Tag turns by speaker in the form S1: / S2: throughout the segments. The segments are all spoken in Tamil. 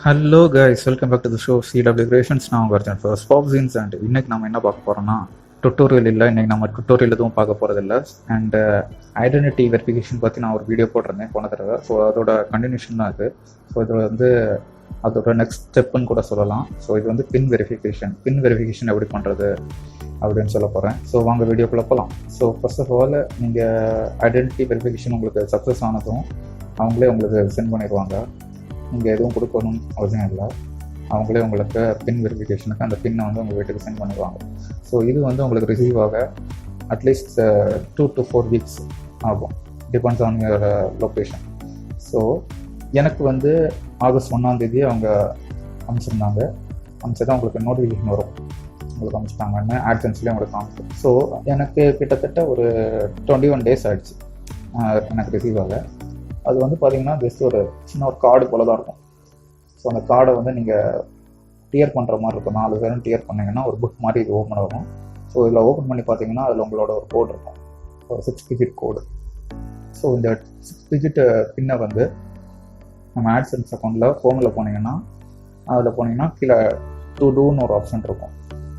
S1: Hello guys, welcome back to the show CW creations. நான் உங்கள் அர்ஜுன் ஃபர்ஸ்ட் பாப்ஸின்ஸ். அண்ட் இன்னைக்கு நம்ம என்ன பார்க்க போகிறோம்னா, டுட்டோரியல் இல்லை. இன்னைக்கு நம்ம டுட்டோரியல் எதுவும் பார்க்க போகிறதில்ல. அண்ட் ஐடென்டிட்டி வெரிஃபிகேஷன் பற்றி நான் ஒரு வீடியோ போட்டிருந்தேன் போன தடவை. ஸோ அதோட கண்டினியூஷன் தான் இது. ஸோ இது வந்து அதோட நெக்ஸ்ட் ஸ்டெப்புன்னு கூட சொல்லலாம். ஸோ இது வந்து பின் வெரிஃபிகேஷன் எப்படி பண்ணுறது அப்படின்னு சொல்ல போகிறேன். ஸோ வாங்க வீடியோக்குள்ளே போகலாம். ஸோ ஃபர்ஸ்ட் ஆஃப் ஆல், நீங்கள் ஐடென்டிட்டி வெரிஃபிகேஷன் உங்களுக்கு சக்ஸஸ் ஆனதும் அவங்களே உங்களுக்கு சென்ட் பண்ணிடுவாங்க. நீங்கள் எதுவும் கொடுக்கணும்னு அவசியம் இல்லை. அவங்களே உங்களுக்கு பின் வெரிஃபிகேஷனுக்கு அந்த பின்னை வந்து உங்கள் வீட்டுக்கு சென்ட் பண்ணிடுவாங்க. ஸோ இது வந்து உங்களுக்கு ரிசீவ் ஆக அட்லீஸ்ட் 2 to 4 weeks ஆகும், depends on your location. So எனக்கு வந்து ஆகஸ்ட் 1 அவங்க அனுப்பிச்சிருந்தாங்க. அனுப்பிச்சதான் உங்களுக்கு நோட்டிஃபிகேஷன் வரும், உங்களுக்கு அனுப்பிச்சிட்டாங்கன்னு ஆட்சன்ஸ்லேயே உங்களுக்கு காமிக்கும். ஸோ எனக்கு கிட்டத்தட்ட ஒரு 21 days ஆகிடுச்சு எனக்கு ரிசீவ் ஆக. அது வந்து பார்த்தீங்கன்னா ஜஸ்ட் ஒரு சின்ன ஒரு கார்டு போல தான் இருக்கும். ஸோ அந்த கார்டை வந்து நீங்கள் டியர் பண்ணுற மாதிரி இருக்கும். 4 பேரும் டியர் பண்ணிங்கன்னா ஒரு புக் மாதிரி இது ஓப்பன் ஆகும். ஸோ இதில் ஓப்பன் பண்ணி பார்த்தீங்கன்னா அதில் உங்களோட ஒரு கோடு இருக்கும், ஒரு 6 digit கோடு. ஸோ இந்த 6 digit பின்னை வந்து நம்ம ஆட்சன்ஸ் அக்கௌண்ட்டில் ஃபோனில் போனீங்கன்னா அதில் போனீங்கன்னா கீழே டு டூன்னு ஒரு ஆப்ஷன் இருக்கும்.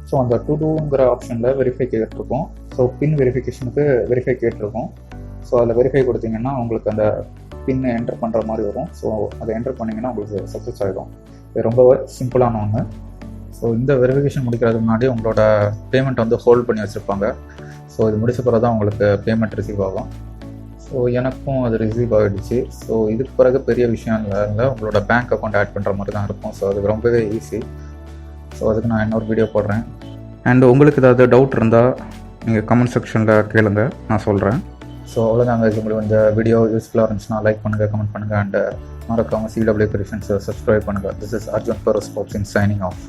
S1: ஸோ அந்த டு டூங்கிற ஆப்ஷனில் வெரிஃபை கேட்டிருக்கும். ஸோ பின் வெரிஃபிகேஷனுக்கு வெரிஃபை கேட்டிருக்கும். ஸோ அதில் வெரிஃபை கொடுத்தீங்கன்னா உங்களுக்கு அந்த பின்னை என்டர் பண்ணுற மாதிரி வரும். ஸோ அதை என்டர் பண்ணிங்கன்னா உங்களுக்கு சக்ஸஸ் ஆகிடும். இது ரொம்ப சிம்பிளான ஒன்று. ஸோ இந்த வெரிஃபிகேஷன் முடிக்கிறதுக்கு முன்னாடி உங்களோட பேமெண்ட் வந்து ஹோல்ட் பண்ணி வச்சுருப்பாங்க. ஸோ இது முடிச்ச பிறகு தான் உங்களுக்கு பேமெண்ட் ரிசீவ் ஆகும். ஸோ எனக்கும் அது ரிசீவ் ஆகிடுச்சு. ஸோ இதுக்கு பிறகு பெரிய விஷயம் இல்லை, உங்களோட பேங்க் அக்கௌண்ட் ஆட் பண்ணுற மாதிரி தான் இருக்கும். ஸோ அது ரொம்பவே ஈஸி. ஸோ அதுக்கு நான் இன்னொரு வீடியோ போடுறேன். அண்ட் உங்களுக்கு ஏதாவது டவுட் இருந்தால் நீங்கள் கமெண்ட் செக்ஷனில் கேளுங்க, நான் சொல்கிறேன். ஸோ அவ்வளோதாங்க. உங்களுக்கு இந்த வீடியோ யூஸ்ஃபுல்லாக இருந்துச்சுன்னா லைக் பண்ணுங்கள், கமெண்ட் பண்ணுங்கள். அண்ட் மறக்காமல் CW கிரியேஷன்ஸை சப்ஸ்கிரைப் பண்ணுங்கள். This is Arjun for sports in signing off.